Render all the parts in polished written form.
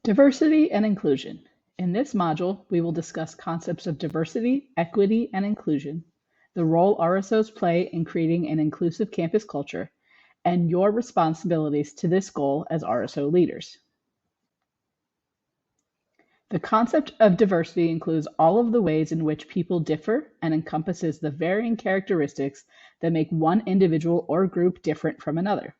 Diversity and inclusion. In this module, we will discuss concepts of diversity, equity, and inclusion, the role RSOs play in creating an inclusive campus culture, and your responsibilities to this goal as RSO leaders. The concept of diversity includes all of the ways in which people differ and encompasses the varying characteristics that make one individual or group different from another.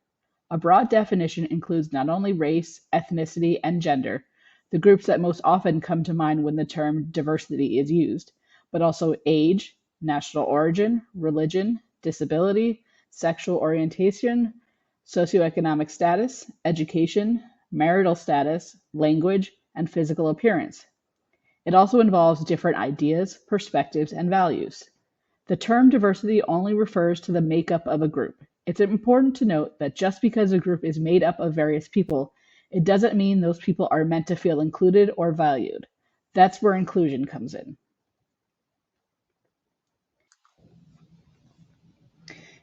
A broad definition includes not only race, ethnicity, and gender, the groups that most often come to mind when the term diversity is used, but also age, national origin, religion, disability, sexual orientation, socioeconomic status, education, marital status, language, and physical appearance. It also involves different ideas, perspectives, and values. The term diversity only refers to the makeup of a group. It's important to note that just because a group is made up of various people, it doesn't mean those people are meant to feel included or valued. That's where inclusion comes in.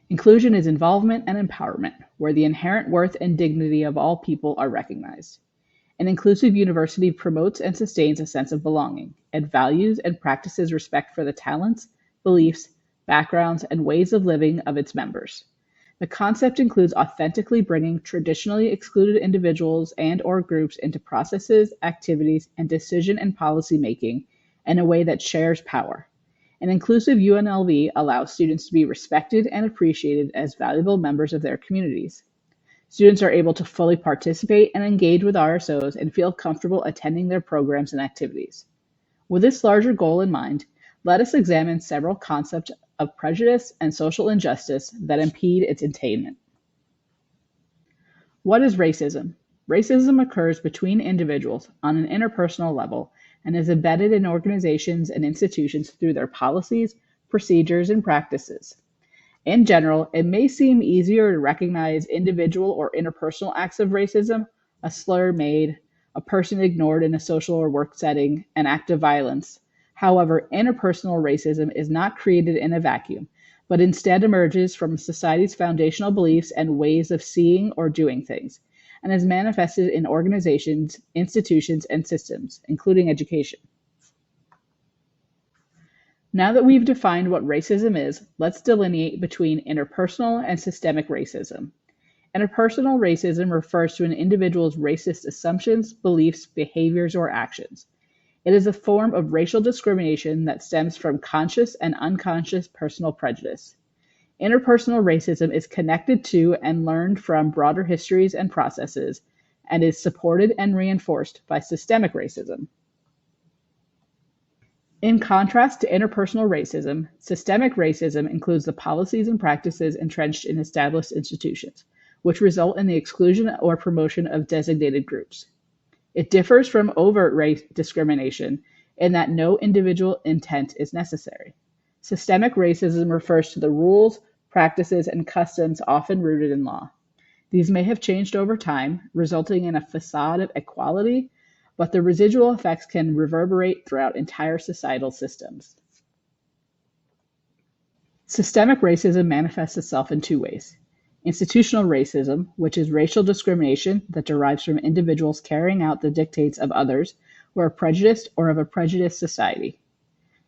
Inclusion is involvement and empowerment, where the inherent worth and dignity of all people are recognized. An inclusive university promotes and sustains a sense of belonging. It values and practices respect for the talents, beliefs, backgrounds, and ways of living of its members. The concept includes authentically bringing traditionally excluded individuals and/or groups into processes, activities, and decision and policy making in a way that shares power. An inclusive UNLV allows students to be respected and appreciated as valuable members of their communities. Students are able to fully participate and engage with RSOs and feel comfortable attending their programs and activities. With this larger goal in mind, let us examine several concepts of prejudice and social injustice that impede its attainment. What is racism? Racism occurs between individuals on an interpersonal level and is embedded in organizations and institutions through their policies, procedures, and practices. In general, it may seem easier to recognize individual or interpersonal acts of racism, a slur made, a person ignored in a social or work setting, an act of violence. However, interpersonal racism is not created in a vacuum, but instead emerges from society's foundational beliefs and ways of seeing or doing things, and is manifested in organizations, institutions, and systems, including education. Now that we've defined what racism is, let's delineate between interpersonal and systemic racism. Interpersonal racism refers to an individual's racist assumptions, beliefs, behaviors, or actions. It is a form of racial discrimination that stems from conscious and unconscious personal prejudice. Interpersonal racism is connected to and learned from broader histories and processes, and is supported and reinforced by systemic racism. In contrast to interpersonal racism, systemic racism includes the policies and practices entrenched in established institutions, which result in the exclusion or promotion of designated groups. It differs from overt race discrimination in that no individual intent is necessary. Systemic racism refers to the rules, practices, and customs often rooted in law. These may have changed over time, resulting in a facade of equality, but the residual effects can reverberate throughout entire societal systems. Systemic racism manifests itself in two ways. Institutional racism, which is racial discrimination that derives from individuals carrying out the dictates of others who are prejudiced or of a prejudiced society.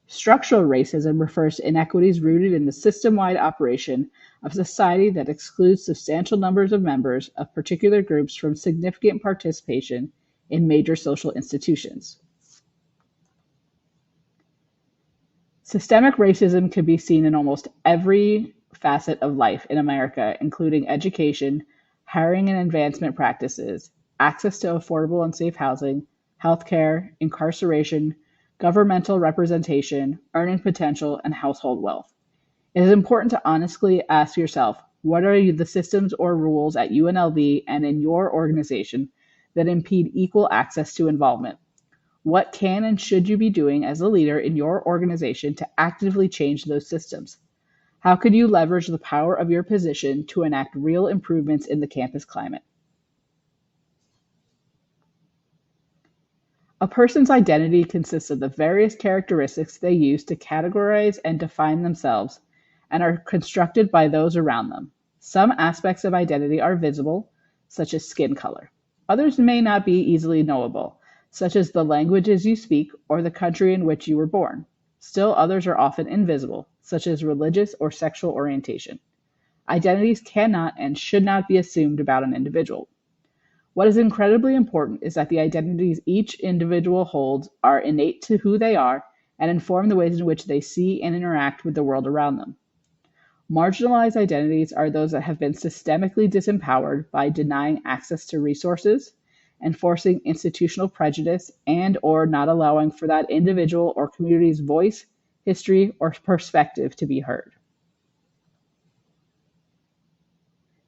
Structural racism refers to inequities rooted in the system-wide operation of society that excludes substantial numbers of members of particular groups from significant participation in major social institutions. Systemic racism can be seen in almost every facet of life in America, including education, hiring and advancement practices, access to affordable and safe housing, healthcare, incarceration, governmental representation, earning potential, and household wealth. It is important to honestly ask yourself, what are the systems or rules at UNLV and in your organization that impede equal access to involvement? What can and should you be doing as a leader in your organization to actively change those systems? How could you leverage the power of your position to enact real improvements in the campus climate? A person's identity consists of the various characteristics they use to categorize and define themselves and are constructed by those around them. Some aspects of identity are visible, such as skin color. Others may not be easily knowable, such as the languages you speak or the country in which you were born. Still, others are often invisible, such as religious or sexual orientation. Identities cannot and should not be assumed about an individual. What is incredibly important is that the identities each individual holds are innate to who they are and inform the ways in which they see and interact with the world around them. Marginalized identities are those that have been systemically disempowered by denying access to resources, enforcing institutional prejudice, and or not allowing for that individual or community's voice, history, or perspective to be heard.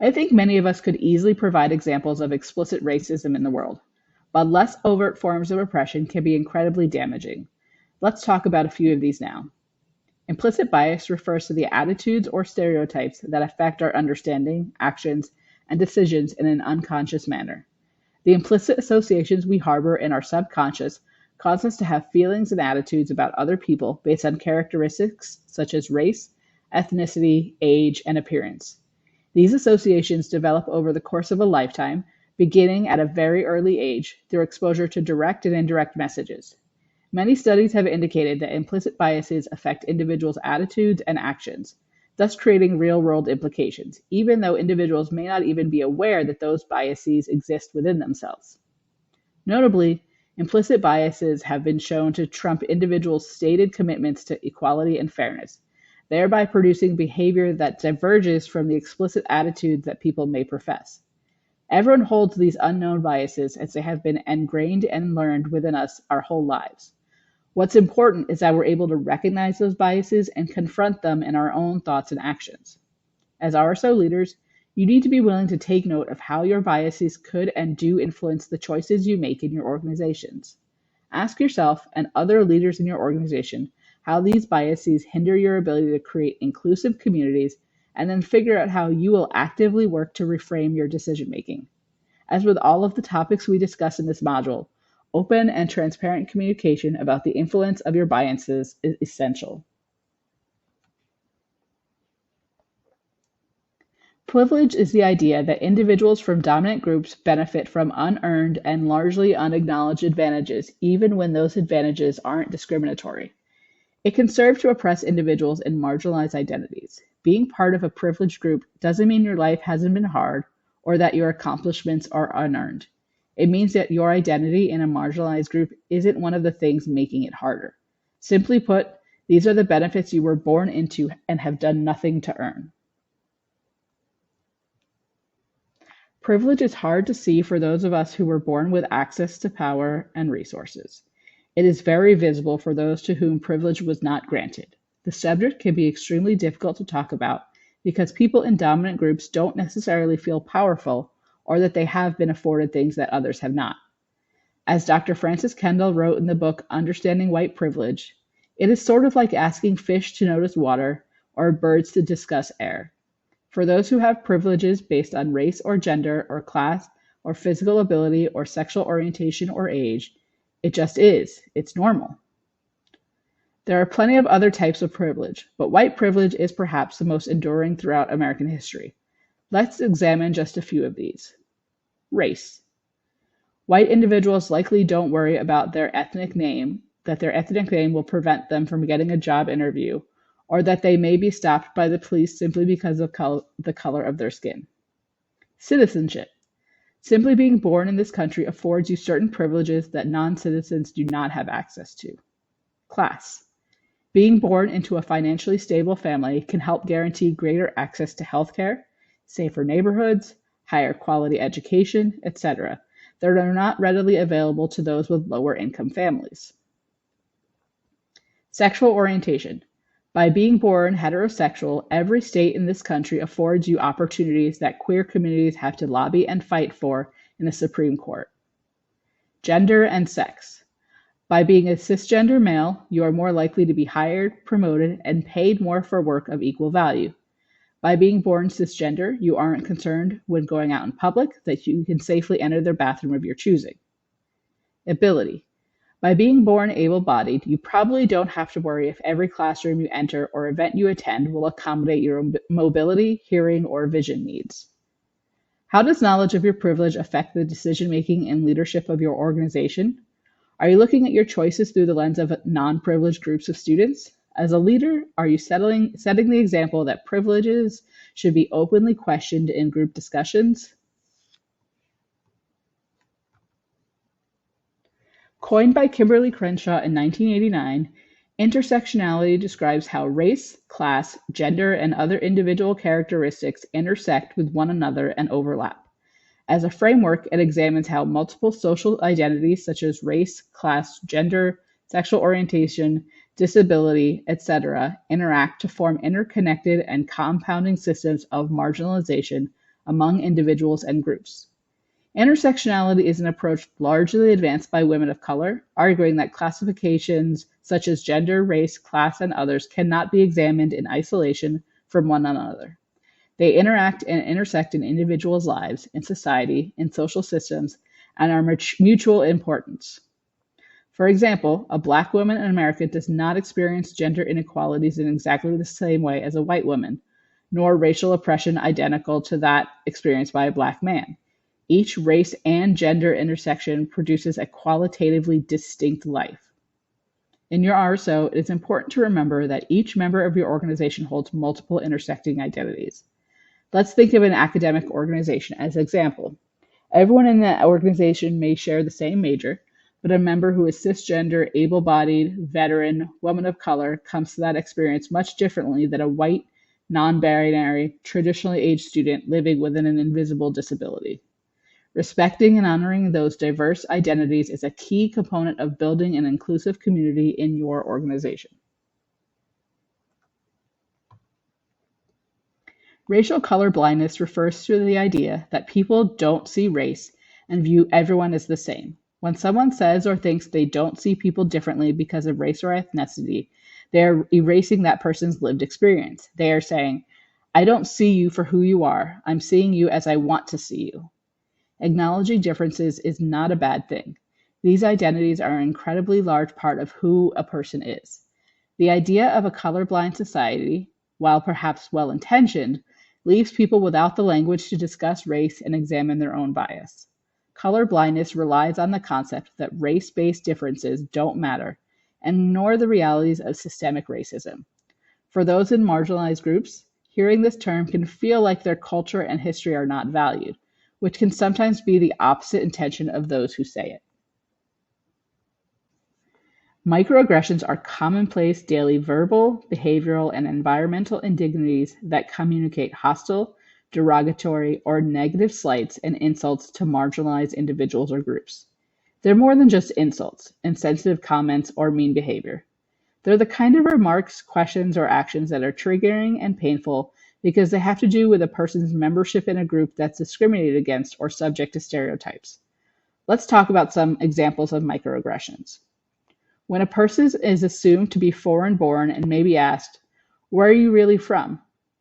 I think many of us could easily provide examples of explicit racism in the world, but less overt forms of oppression can be incredibly damaging. Let's talk about a few of these now. Implicit bias refers to the attitudes or stereotypes that affect our understanding, actions, and decisions in an unconscious manner. The implicit associations we harbor in our subconscious cause us to have feelings and attitudes about other people based on characteristics such as race, ethnicity, age, and appearance. These associations develop over the course of a lifetime, beginning at a very early age through exposure to direct and indirect messages. Many studies have indicated that implicit biases affect individuals' attitudes and actions, thus creating real-world implications, even though individuals may not even be aware that those biases exist within themselves. Notably, implicit biases have been shown to trump individuals' stated commitments to equality and fairness, thereby producing behavior that diverges from the explicit attitudes that people may profess. Everyone holds these unknown biases as they have been ingrained and learned within us our whole lives. What's important is that we're able to recognize those biases and confront them in our own thoughts and actions. As RSO leaders, you need to be willing to take note of how your biases could and do influence the choices you make in your organizations. Ask yourself and other leaders in your organization how these biases hinder your ability to create inclusive communities, and then figure out how you will actively work to reframe your decision making. As with all of the topics we discuss in this module, open and transparent communication about the influence of your biases is essential. Privilege is the idea that individuals from dominant groups benefit from unearned and largely unacknowledged advantages, even when those advantages aren't discriminatory. It can serve to oppress individuals in marginalized identities. Being part of a privileged group doesn't mean your life hasn't been hard or that your accomplishments are unearned. It means that your identity in a marginalized group isn't one of the things making it harder. Simply put, these are the benefits you were born into and have done nothing to earn. Privilege is hard to see for those of us who were born with access to power and resources. It is very visible for those to whom privilege was not granted. The subject can be extremely difficult to talk about because people in dominant groups don't necessarily feel powerful or that they have been afforded things that others have not. As Dr. Frances Kendall wrote in the book Understanding White Privilege, it is sort of like asking fish to notice water or birds to discuss air. For those who have privileges based on race or gender or class or physical ability or sexual orientation or age, it just is. It's normal. There are plenty of other types of privilege, but white privilege is perhaps the most enduring throughout American history. Let's examine just a few of these. Race. White individuals likely don't worry about that their ethnic name will prevent them from getting a job interview, or that they may be stopped by the police simply because of the color of their skin. Citizenship. Simply being born in this country affords you certain privileges that non-citizens do not have access to. Class. Being born into a financially stable family can help guarantee greater access to healthcare, safer neighborhoods, higher quality education, etc., that are not readily available to those with lower income families. Sexual orientation. By being born heterosexual, every state in this country affords you opportunities that queer communities have to lobby and fight for in the Supreme Court. Gender and sex. By being a cisgender male, you are more likely to be hired, promoted, and paid more for work of equal value. By being born cisgender, you aren't concerned when going out in public that you can safely enter the bathroom of your choosing. Ability. By being born able-bodied, you probably don't have to worry if every classroom you enter or event you attend will accommodate your mobility, hearing, or vision needs. How does knowledge of your privilege affect the decision-making and leadership of your organization? Are you looking at your choices through the lens of non-privileged groups of students? As a leader, are you setting the example that privileges should be openly questioned in group discussions? Coined by Kimberly Crenshaw in 1989, intersectionality describes how race, class, gender, and other individual characteristics intersect with one another and overlap. As a framework, it examines how multiple social identities such as race, class, gender, sexual orientation, disability, etc., interact to form interconnected and compounding systems of marginalization among individuals and groups. Intersectionality is an approach largely advanced by women of color, arguing that classifications such as gender, race, class, and others cannot be examined in isolation from one another. They interact and intersect in individuals' lives, in society, in social systems, and are mutual importance. For example, a Black woman in America does not experience gender inequalities in exactly the same way as a white woman, nor racial oppression identical to that experienced by a Black man. Each race and gender intersection produces a qualitatively distinct life. In your RSO, it is important to remember that each member of your organization holds multiple intersecting identities. Let's think of an academic organization as an example. Everyone in that organization may share the same major, but a member who is cisgender, able bodied, veteran, woman of color comes to that experience much differently than a white, non binary, traditionally aged student living with an invisible disability. Respecting and honoring those diverse identities is a key component of building an inclusive community in your organization. Racial color blindness refers to the idea that people don't see race and view everyone as the same. When someone says or thinks they don't see people differently because of race or ethnicity, they are erasing that person's lived experience. They are saying, I don't see you for who you are. I'm seeing you as I want to see you. Acknowledging differences is not a bad thing. These identities are an incredibly large part of who a person is. The idea of a colorblind society, while perhaps well intentioned, leaves people without the language to discuss race and examine their own bias. Color blindness relies on the concept that race based differences don't matter and ignore the realities of systemic racism. For those in marginalized groups, hearing this term can feel like their culture and history are not valued, which can sometimes be the opposite intention of those who say it. Microaggressions are commonplace daily verbal, behavioral, and environmental indignities that communicate hostile, derogatory, or negative slights and insults to marginalized individuals or groups. They're more than just insults, insensitive comments, or mean behavior. They're the kind of remarks, questions, or actions that are triggering and painful because they have to do with a person's membership in a group that's discriminated against or subject to stereotypes. Let's talk about some examples of microaggressions. When a person is assumed to be foreign born and may be asked, where are you really from?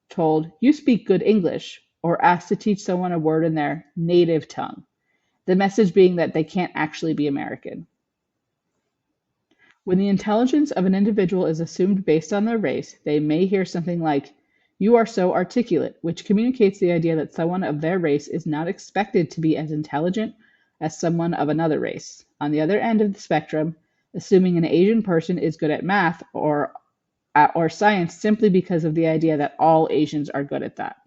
Told, you speak good English, or asked to teach someone a word in their native tongue. The message being that they can't actually be American. When the intelligence of an individual is assumed based on their race, they may hear something like, you are so articulate, which communicates the idea that someone of their race is not expected to be as intelligent as someone of another race. On the other end of the spectrum, assuming an Asian person is good at math or science simply because of the idea that all Asians are good at that.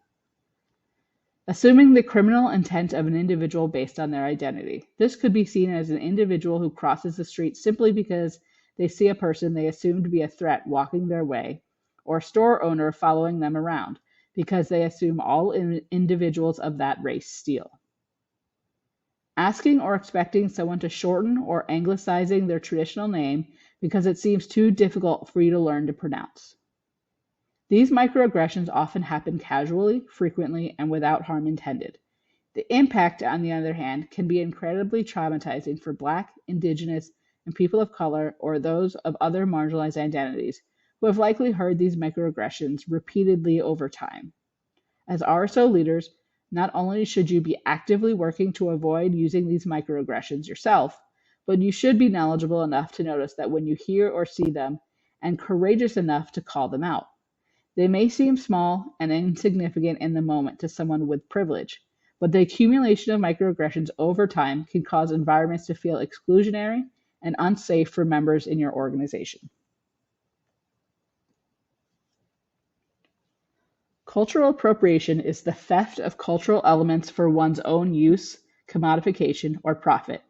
Assuming the criminal intent of an individual based on their identity. This could be seen as an individual who crosses the street simply because they see a person they assume to be a threat walking their way, or a store owner following them around because they assume all individuals of that race steal. Asking or expecting someone to shorten or anglicizing their traditional name because it seems too difficult for you to learn to pronounce. These microaggressions often happen casually, frequently, and without harm intended. The impact, on the other hand, can be incredibly traumatizing for Black, Indigenous, and people of color or those of other marginalized identities who have likely heard these microaggressions repeatedly over time. As RSO leaders, not only should you be actively working to avoid using these microaggressions yourself, but you should be knowledgeable enough to notice that when you hear or see them and courageous enough to call them out. They may seem small and insignificant in the moment to someone with privilege, but the accumulation of microaggressions over time can cause environments to feel exclusionary and unsafe for members in your organization. Cultural appropriation is the theft of cultural elements for one's own use, commodification, or profit,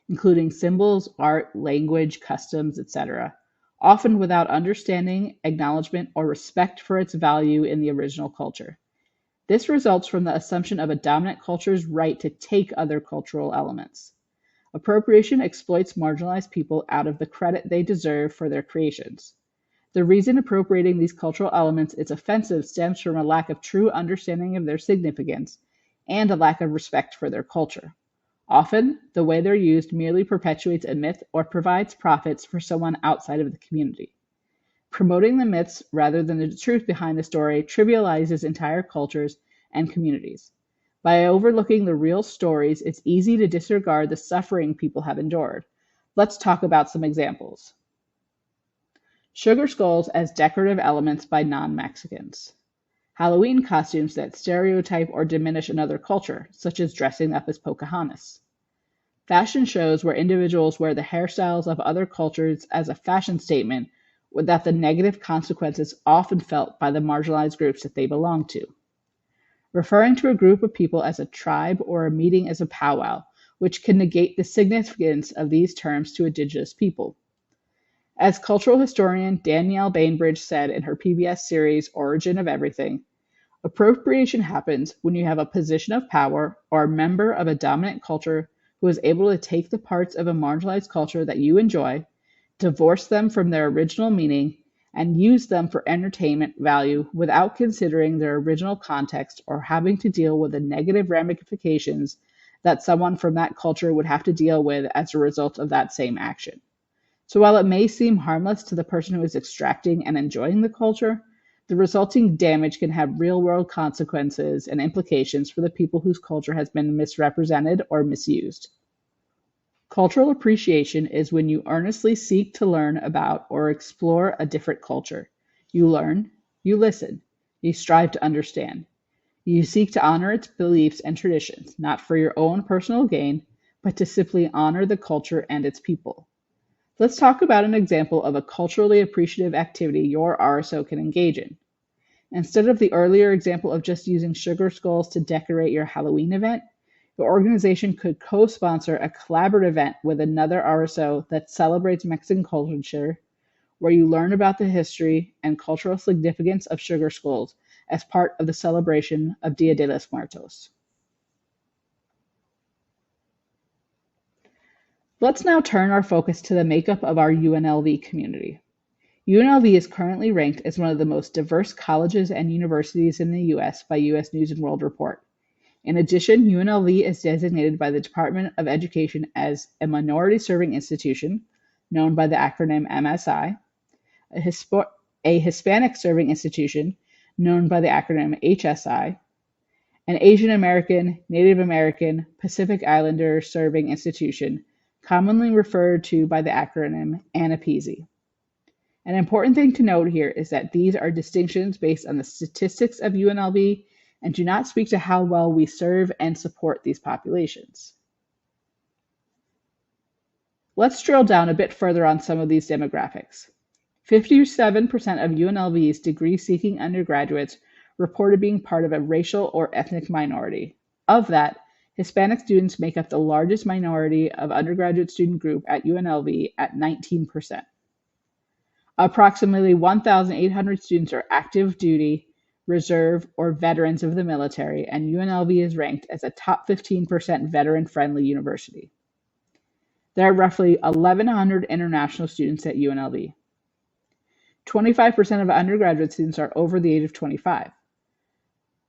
including symbols, art, language, customs, etc., often without understanding, acknowledgement, or respect for its value in the original culture. This results from the assumption of a dominant culture's right to take other cultural elements. Appropriation exploits marginalized people out of the credit they deserve for their creations. The reason appropriating these cultural elements is offensive stems from a lack of true understanding of their significance and a lack of respect for their culture. Often, the way they're used merely perpetuates a myth or provides profits for someone outside of the community. Promoting the myths rather than the truth behind the story trivializes entire cultures and communities. By overlooking the real stories, it's easy to disregard the suffering people have endured. Let's talk about some examples. Sugar skulls as decorative elements by non-Mexicans. Halloween costumes that stereotype or diminish another culture, such as dressing up as Pocahontas. Fashion shows where individuals wear the hairstyles of other cultures as a fashion statement without the negative consequences often felt by the marginalized groups that they belong to. Referring to a group of people as a tribe or a meeting as a powwow, which can negate the significance of these terms to indigenous people. As cultural historian Danielle Bainbridge said in her PBS series Origin of Everything, appropriation happens when you have a position of power or a member of a dominant culture who is able to take the parts of a marginalized culture that you enjoy, divorce them from their original meaning, and use them for entertainment value without considering their original context or having to deal with the negative ramifications that someone from that culture would have to deal with as a result of that same action. So while it may seem harmless to the person who is extracting and enjoying the culture, the resulting damage can have real-world consequences and implications for the people whose culture has been misrepresented or misused. Cultural appreciation is when you earnestly seek to learn about or explore a different culture. You learn, you listen, you strive to understand. You seek to honor its beliefs and traditions, not for your own personal gain, but to simply honor the culture and its people. Let's talk about an example of a culturally appreciative activity your RSO can engage in. Instead of the earlier example of just using sugar skulls to decorate your Halloween event, the organization could co-sponsor a collaborative event with another RSO that celebrates Mexican culture, where you learn about the history and cultural significance of sugar skulls as part of the celebration of Dia de los Muertos. Let's now turn our focus to the makeup of our UNLV community. UNLV is currently ranked as one of the most diverse colleges and universities in the US by US News and World Report. In addition, UNLV is designated by the Department of Education as a minority serving institution, known by the acronym MSI, a Hispanic serving institution, known by the acronym HSI, an Asian American, Native American, Pacific Islander serving institution, commonly referred to by the acronym ANAPISI. An important thing to note here is that these are distinctions based on the statistics of UNLV and do not speak to how well we serve and support these populations. Let's drill down a bit further on some of these demographics. 57% of UNLV's degree-seeking undergraduates reported being part of a racial or ethnic minority. Of that, Hispanic students make up the largest minority of undergraduate student group at UNLV at 19%. Approximately 1,800 students are active duty, reserve, or veterans of the military, and UNLV is ranked as a top 15% veteran-friendly university. There are roughly 1,100 international students at UNLV. 25% of undergraduate students are over the age of 25.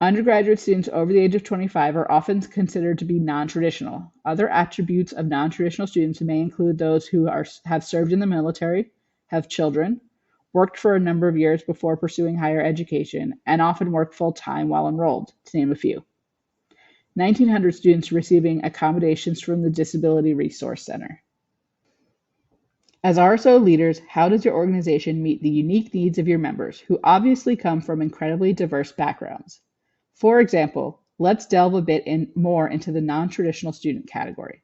Undergraduate students over the age of 25 are often considered to be non-traditional. Other attributes of non-traditional students may include those who have served in the military, have children, worked for a number of years before pursuing higher education, and often work full-time while enrolled, to name a few. 1,900 students receiving accommodations from the Disability Resource Center. As RSO leaders, how does your organization meet the unique needs of your members, who obviously come from incredibly diverse backgrounds? For example, let's delve a bit more into the non-traditional student category.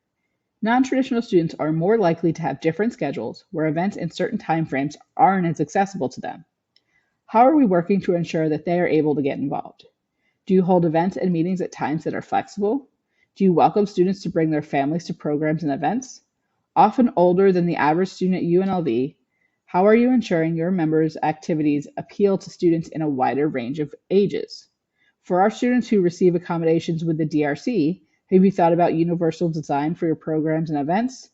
Non-traditional students are more likely to have different schedules where events in certain timeframes aren't as accessible to them. How are we working to ensure that they are able to get involved? Do you hold events and meetings at times that are flexible? Do you welcome students to bring their families to programs and events? Often older than the average student at UNLV, how are you ensuring your members' activities appeal to students in a wider range of ages? For our students who receive accommodations with the DRC, have you thought about universal design for your programs and events?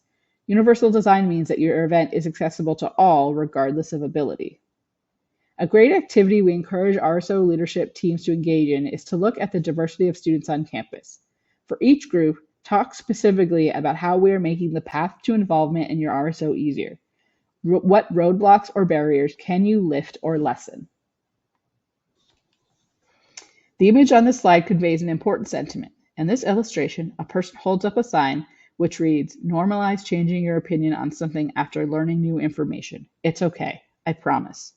Universal design means that your event is accessible to all, regardless of ability. A great activity we encourage RSO leadership teams to engage in is to look at the diversity of students on campus. For each group, talk specifically about how we are making the path to involvement in your RSO easier. What roadblocks or barriers can you lift or lessen? The image on this slide conveys an important sentiment. In this illustration, a person holds up a sign which reads, "Normalize changing your opinion on something after learning new information. It's okay, I promise."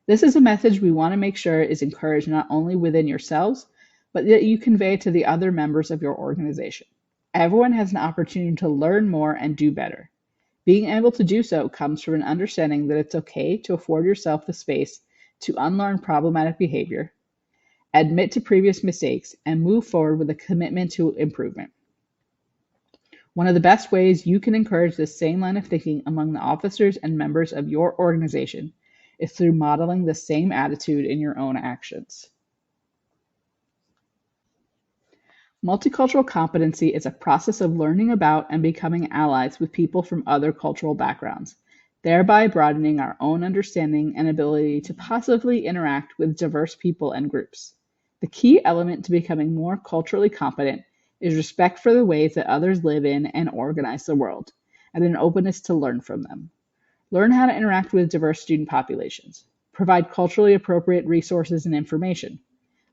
This is a message we want to make sure is encouraged not only within yourselves, but that you convey to the other members of your organization. Everyone has an opportunity to learn more and do better. Being able to do so comes from an understanding that it's okay to afford yourself the space to unlearn problematic behavior, admit to previous mistakes, and move forward with a commitment to improvement. One of the best ways you can encourage this same line of thinking among the officers and members of your organization is through modeling the same attitude in your own actions. Multicultural competency is a process of learning about and becoming allies with people from other cultural backgrounds, thereby broadening our own understanding and ability to positively interact with diverse people and groups. The key element to becoming more culturally competent is respect for the ways that others live in and organize the world, and an openness to learn from them. Learn how to interact with diverse student populations. Provide culturally appropriate resources and information.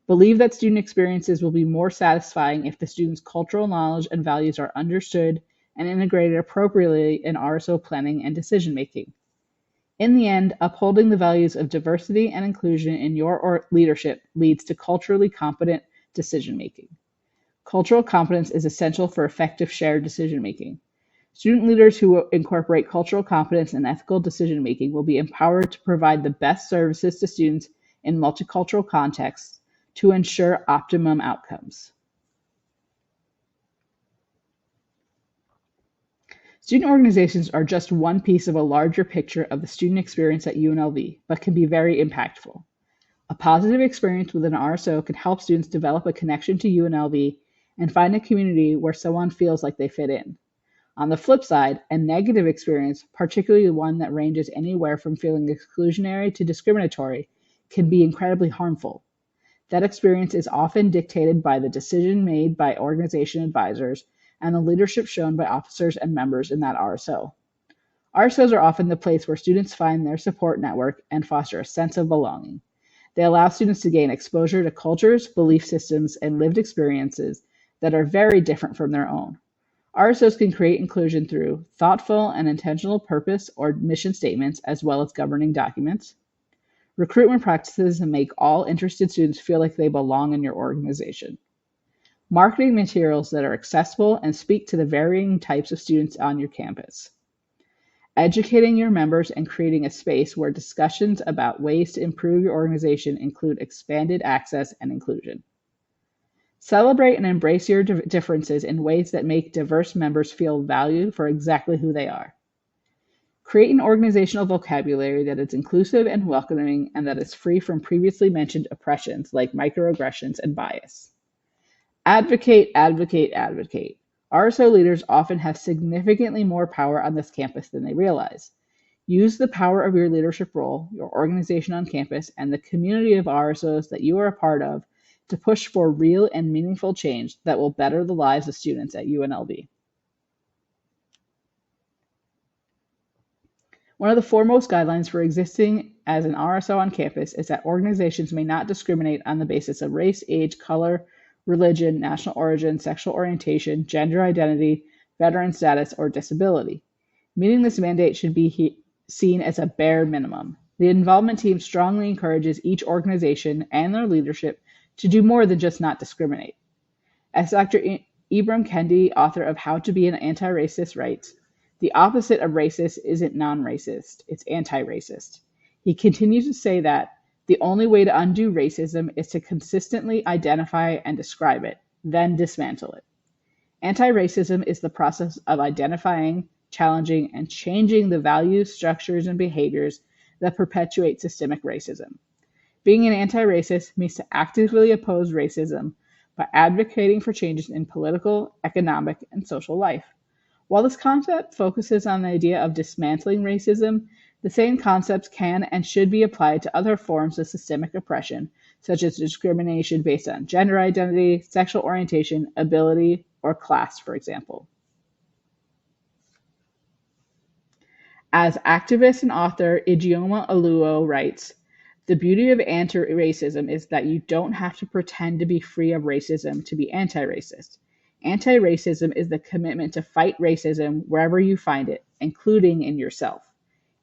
Believe that student experiences will be more satisfying if the student's cultural knowledge and values are understood and integrated appropriately in RSO planning and decision making. In the end, upholding the values of diversity and inclusion in your leadership leads to culturally competent decision making. Cultural competence is essential for effective shared decision making. Student leaders who incorporate cultural competence and ethical decision making will be empowered to provide the best services to students in multicultural contexts to ensure optimum outcomes. Student organizations are just one piece of a larger picture of the student experience at UNLV, but can be very impactful. A positive experience with an RSO can help students develop a connection to UNLV and find a community where someone feels like they fit in. On the flip side, a negative experience, particularly one that ranges anywhere from feeling exclusionary to discriminatory, can be incredibly harmful. That experience is often dictated by the decision made by organization advisors and the leadership shown by officers and members in that RSO. RSOs are often the place where students find their support network and foster a sense of belonging. They allow students to gain exposure to cultures, belief systems, and lived experiences that are very different from their own. RSOs can create inclusion through thoughtful and intentional purpose or mission statements, as well as governing documents, recruitment practices that make all interested students feel like they belong in your organization, marketing materials that are accessible and speak to the varying types of students on your campus, educating your members and creating a space where discussions about ways to improve your organization include expanded access and inclusion. Celebrate and embrace your differences in ways that make diverse members feel valued for exactly who they are. Create an organizational vocabulary that is inclusive and welcoming and that is free from previously mentioned oppressions like microaggressions and bias. Advocate, advocate, advocate. RSO leaders often have significantly more power on this campus than they realize. Use the power of your leadership role, your organization on campus, and the community of RSOs that you are a part of to push for real and meaningful change that will better the lives of students at UNLV. One of the foremost guidelines for existing as an RSO on campus is that organizations may not discriminate on the basis of race, age, color, religion, national origin, sexual orientation, gender identity, veteran status, or disability. Meeting this mandate should be seen as a bare minimum. The involvement team strongly encourages each organization and their leadership to do more than just not discriminate. As Dr. Ibram Kendi, author of How to Be an Anti-Racist, writes, "The opposite of racist isn't non-racist, it's anti-racist." He continues to say that the only way to undo racism is to consistently identify and describe it, then dismantle it. Anti-racism is the process of identifying, challenging, and changing the values, structures, and behaviors that perpetuate systemic racism. Being an anti-racist means to actively oppose racism by advocating for changes in political, economic, and social life. While this concept focuses on the idea of dismantling racism, the same concepts can and should be applied to other forms of systemic oppression, such as discrimination based on gender identity, sexual orientation, ability, or class, for example. As activist and author Ijeoma Oluo writes, "The beauty of anti-racism is that you don't have to pretend to be free of racism to be anti-racist. Anti-racism is the commitment to fight racism wherever you find it, including in yourself.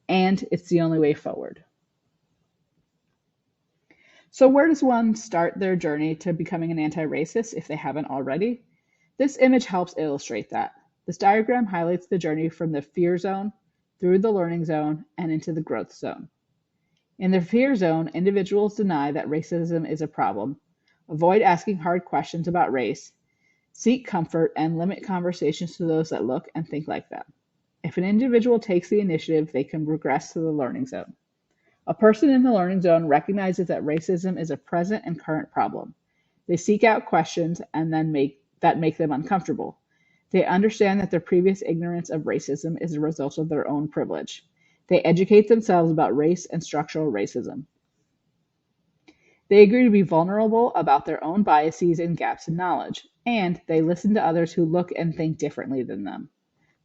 And it's the only way forward." So where does one start their journey to becoming an anti-racist if they haven't already? This image helps illustrate that. This diagram highlights the journey from the fear zone, through the learning zone, and into the growth zone. In the fear zone, individuals deny that racism is a problem, avoid asking hard questions about race, seek comfort, and limit conversations to those that look and think like them. If an individual takes the initiative, they can progress to the learning zone. A person in the learning zone recognizes that racism is a present and current problem. They seek out questions and then make them uncomfortable. They understand that their previous ignorance of racism is a result of their own privilege. They educate themselves about race and structural racism. They agree to be vulnerable about their own biases and gaps in knowledge, and they listen to others who look and think differently than them.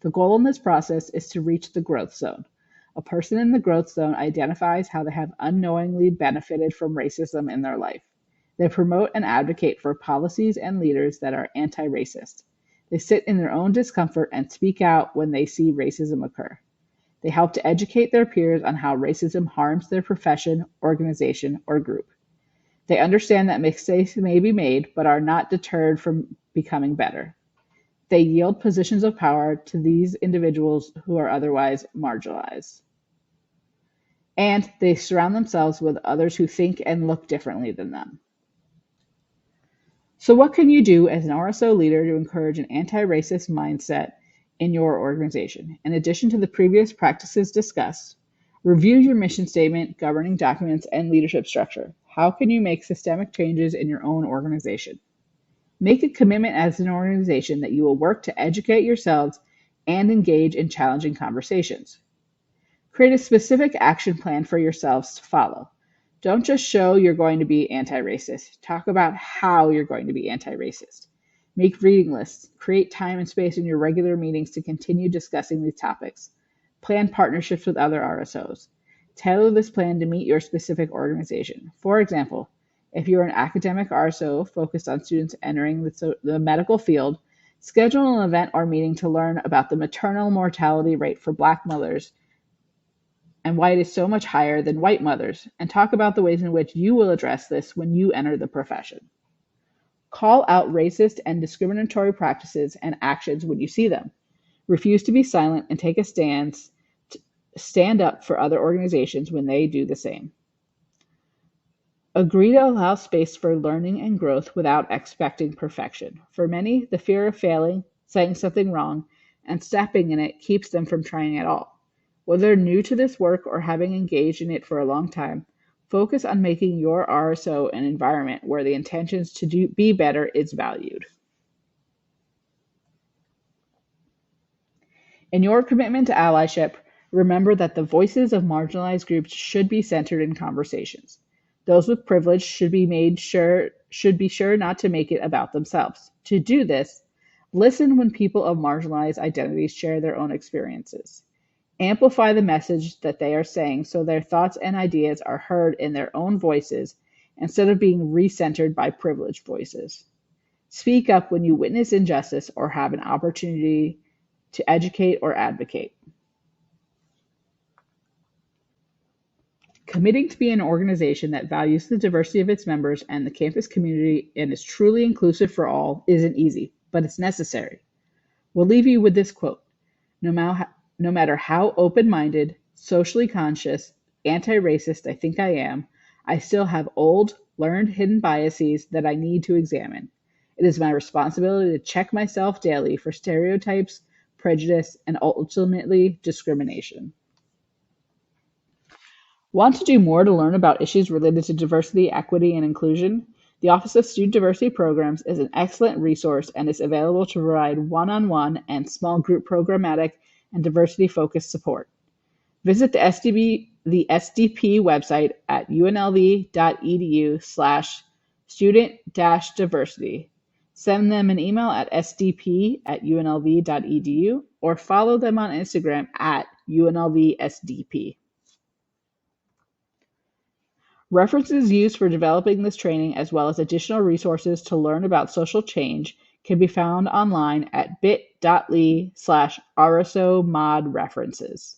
The goal in this process is to reach the growth zone. A person in the growth zone identifies how they have unknowingly benefited from racism in their life. They promote and advocate for policies and leaders that are anti-racist. They sit in their own discomfort and speak out when they see racism occur. They help to educate their peers on how racism harms their profession, organization, or group. They understand that mistakes may be made, but are not deterred from becoming better. They yield positions of power to these individuals who are otherwise marginalized. And they surround themselves with others who think and look differently than them. So what can you do as an RSO leader to encourage an anti-racist mindset in your organization? In addition to the previous practices discussed, review your mission statement, governing documents, and leadership structure. How can you make systemic changes in your own organization? Make a commitment as an organization that you will work to educate yourselves and engage in challenging conversations. Create a specific action plan for yourselves to follow. Don't just show you're going to be anti-racist. Talk about how you're going to be anti-racist. Make reading lists. Create time and space in your regular meetings to continue discussing these topics. Plan partnerships with other RSOs. Tailor this plan to meet your specific organization. For example, if you're an academic RSO focused on students entering the medical field, schedule an event or meeting to learn about the maternal mortality rate for Black mothers and why it is so much higher than white mothers, and talk about the ways in which you will address this when you enter the profession. Call out racist and discriminatory practices and actions when you see them. Refuse to be silent and take a stance. Stand up for other organizations when they do the same. Agree to allow space for learning and growth without expecting perfection. For many, the fear of failing, saying something wrong, and stepping in it keeps them from trying at all. Whether new to this work or having engaged in it for a long time, focus on making your RSO an environment where the intentions to be better is valued. In your commitment to allyship, remember that the voices of marginalized groups should be centered in conversations. Those with privilege should be sure not to make it about themselves. To do this, listen when people of marginalized identities share their own experiences. Amplify the message that they are saying so their thoughts and ideas are heard in their own voices instead of being recentered by privileged voices. Speak up when you witness injustice or have an opportunity to educate or advocate. Committing to be an organization that values the diversity of its members and the campus community and is truly inclusive for all isn't easy. but it's necessary. We'll leave you with this quote. No matter how open minded, socially conscious, anti racist I think I am, I still have old, learned hidden biases that I need to examine. It is my responsibility to check myself daily for stereotypes, prejudice, and ultimately discrimination. Want to do more to learn about issues related to diversity, equity, and inclusion? The Office of Student Diversity Programs is an excellent resource and is available to provide one-on-one and small group programmatic and diversity-focused support. Visit the SDP website at unlv.edu/student-diversity. Send them an email at sdp@unlv.edu or follow them on Instagram at UNLVSDP. References used for developing this training, as well as additional resources to learn about social change, can be found online at bit.ly/RSO mod references.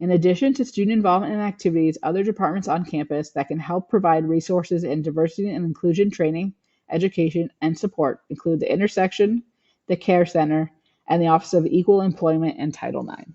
In addition to student involvement and activities, other departments on campus that can help provide resources in diversity and inclusion training, education, and support include the Intersection, the Care Center, and the Office of Equal Employment and Title IX.